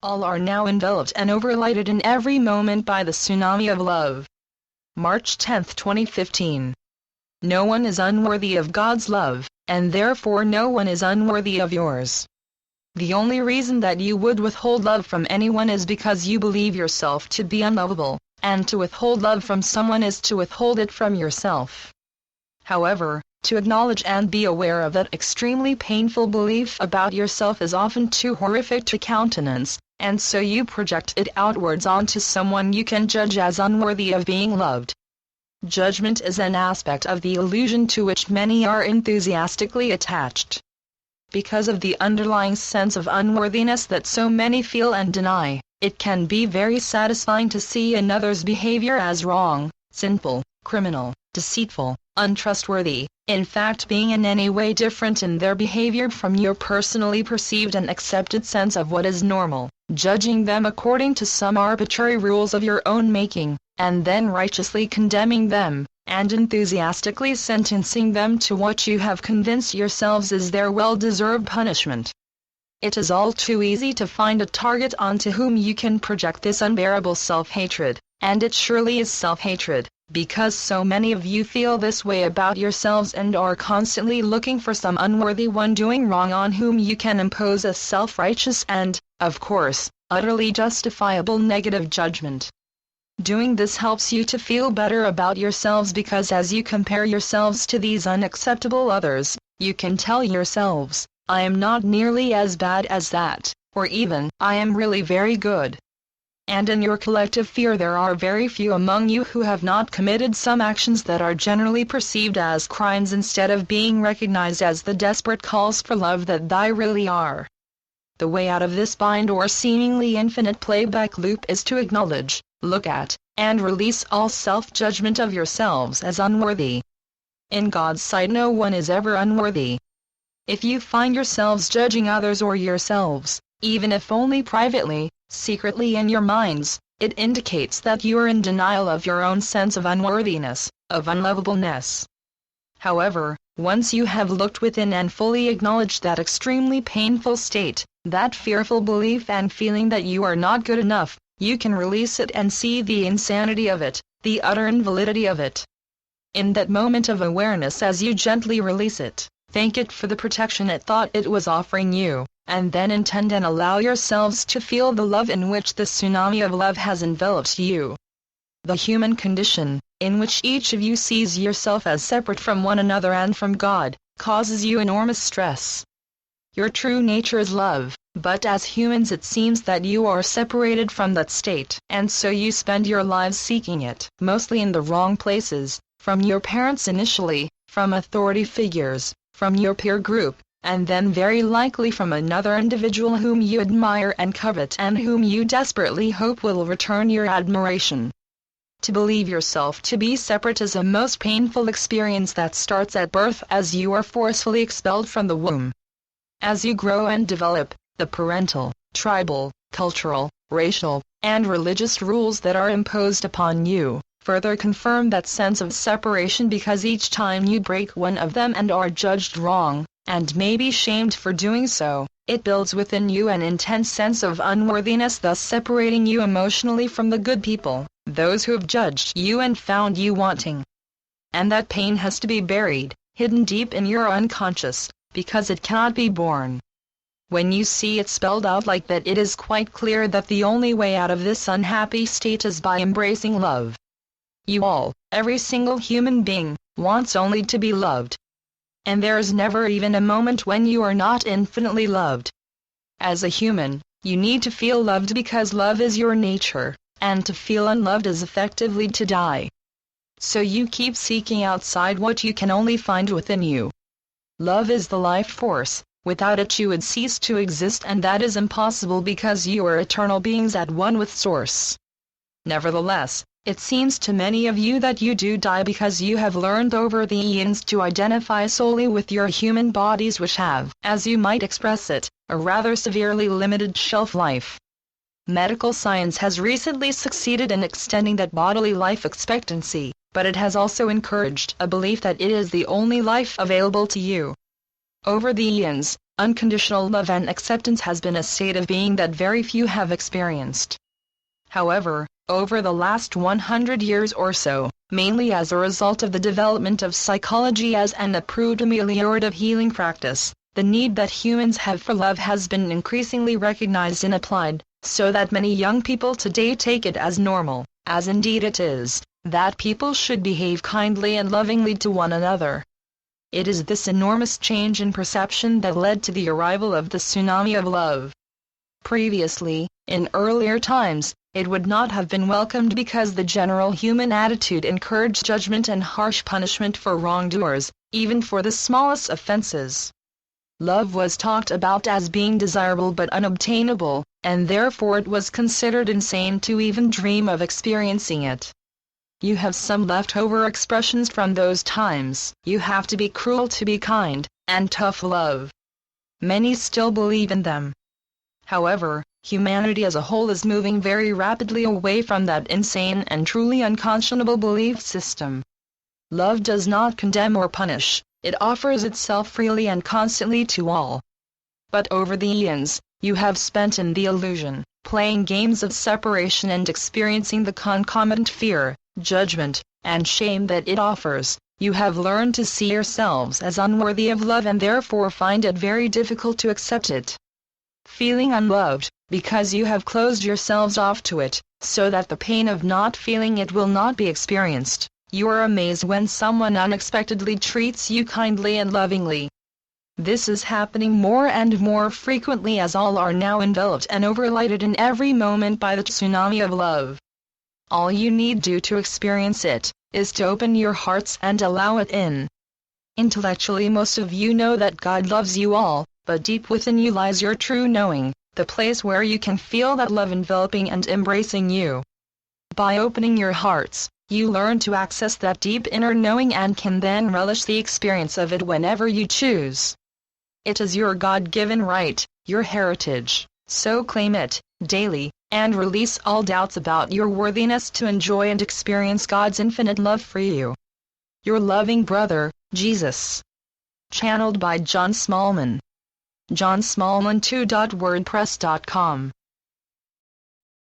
All are now enveloped and overlighted in every moment by the tsunami of love. March 10, 2015. No one is unworthy of God's love, and therefore no one is unworthy of yours. The only reason that you would withhold love from anyone is because you believe yourself to be unlovable, and to withhold love from someone is to withhold it from yourself. However, to acknowledge and be aware of that extremely painful belief about yourself is often too horrific to countenance, and so you project it outwards onto someone you can judge as unworthy of being loved. Judgment is an aspect of the illusion to which many are enthusiastically attached. Because of the underlying sense of unworthiness that so many feel and deny, it can be very satisfying to see another's behavior as wrong, sinful, criminal, deceitful, untrustworthy, in fact being in any way different in their behavior from your personally perceived and accepted sense of what is normal, judging them according to some arbitrary rules of your own making, and then righteously condemning them, and enthusiastically sentencing them to what you have convinced yourselves is their well-deserved punishment. It is all too easy to find a target onto whom you can project this unbearable self-hatred, and it surely is self-hatred, because so many of you feel this way about yourselves and are constantly looking for some unworthy one doing wrong on whom you can impose a self-righteous and, of course, utterly justifiable negative judgment. Doing this helps you to feel better about yourselves because as you compare yourselves to these unacceptable others, you can tell yourselves, I am not nearly as bad as that, or even, I am really very good. And in your collective fear there are very few among you who have not committed some actions that are generally perceived as crimes instead of being recognized as the desperate calls for love that they really are. The way out of this bind or seemingly infinite playback loop is to acknowledge, look at, and release all self-judgment of yourselves as unworthy. In God's sight no one is ever unworthy. If you find yourselves judging others or yourselves, even if only privately, secretly in your minds, it indicates that you are in denial of your own sense of unworthiness, of unlovableness. However, once you have looked within and fully acknowledged that extremely painful state, that fearful belief and feeling that you are not good enough, you can release it and see the insanity of it, the utter invalidity of it. In that moment of awareness as you gently release it, thank it for the protection it thought it was offering you, and then intend and allow yourselves to feel the love in which the tsunami of love has enveloped you. The human condition, in which each of you sees yourself as separate from one another and from God, causes you enormous stress. Your true nature is love, but as humans it seems that you are separated from that state, and so you spend your lives seeking it, mostly in the wrong places, from your parents initially, from authority figures, from your peer group, and then very likely from another individual whom you admire and covet and whom you desperately hope will return your admiration. To believe yourself to be separate is a most painful experience that starts at birth as you are forcefully expelled from the womb. As you grow and develop, the parental, tribal, cultural, racial, and religious rules that are imposed upon you further confirm that sense of separation because each time you break one of them and are judged wrong, and may be shamed for doing so, it builds within you an intense sense of unworthiness, thus separating you emotionally from the good people, those who have judged you and found you wanting. And that pain has to be buried, hidden deep in your unconscious, because it cannot be borne. When you see it spelled out like that, it is quite clear that the only way out of this unhappy state is by embracing love. You all, every single human being, wants only to be loved. And there is never even a moment when you are not infinitely loved. As a human, you need to feel loved because love is your nature, and to feel unloved is effectively to die. So you keep seeking outside what you can only find within you. Love is the life force. Without it you would cease to exist, and that is impossible because you are eternal beings at one with Source. Nevertheless, it seems to many of you that you do die because you have learned over the eons to identify solely with your human bodies, which have, as you might express it, a rather severely limited shelf life. Medical science has recently succeeded in extending that bodily life expectancy, but it has also encouraged a belief that it is the only life available to you. Over the eons, unconditional love and acceptance has been a state of being that very few have experienced. However, over the last 100 years or so, mainly as a result of the development of psychology as an approved ameliorative healing practice, the need that humans have for love has been increasingly recognized and applied, so that many young people today take it as normal, as indeed it is, that people should behave kindly and lovingly to one another. It is this enormous change in perception that led to the arrival of the tsunami of love. Previously, in earlier times, it would not have been welcomed because the general human attitude encouraged judgment and harsh punishment for wrongdoers, even for the smallest offenses. Love was talked about as being desirable but unobtainable, and therefore it was considered insane to even dream of experiencing it. You have some leftover expressions from those times. You have to be cruel to be kind, and tough love. Many still believe in them. However, humanity as a whole is moving very rapidly away from that insane and truly unconscionable belief system. Love does not condemn or punish, it offers itself freely and constantly to all. But over the eons, you have spent in the illusion, playing games of separation and experiencing the concomitant fear, judgment, and shame that it offers. You have learned to see yourselves as unworthy of love and therefore find it very difficult to accept it. Feeling unloved, because you have closed yourselves off to it, so that the pain of not feeling it will not be experienced. You are amazed when someone unexpectedly treats you kindly and lovingly. This is happening more and more frequently as all are now enveloped and overlighted in every moment by the tsunami of love. All you need do to experience it, is to open your hearts and allow it in. Intellectually most of you know that God loves you all, but deep within you lies your true knowing, the place where you can feel that love enveloping and embracing you. By opening your hearts, you learn to access that deep inner knowing and can then relish the experience of it whenever you choose. It is your God-given right, your heritage, so claim it, daily, and release all doubts about your worthiness to enjoy and experience God's infinite love for you. Your loving brother, Jesus. Channeled by John Smallman. johnsmallman2.wordpress.com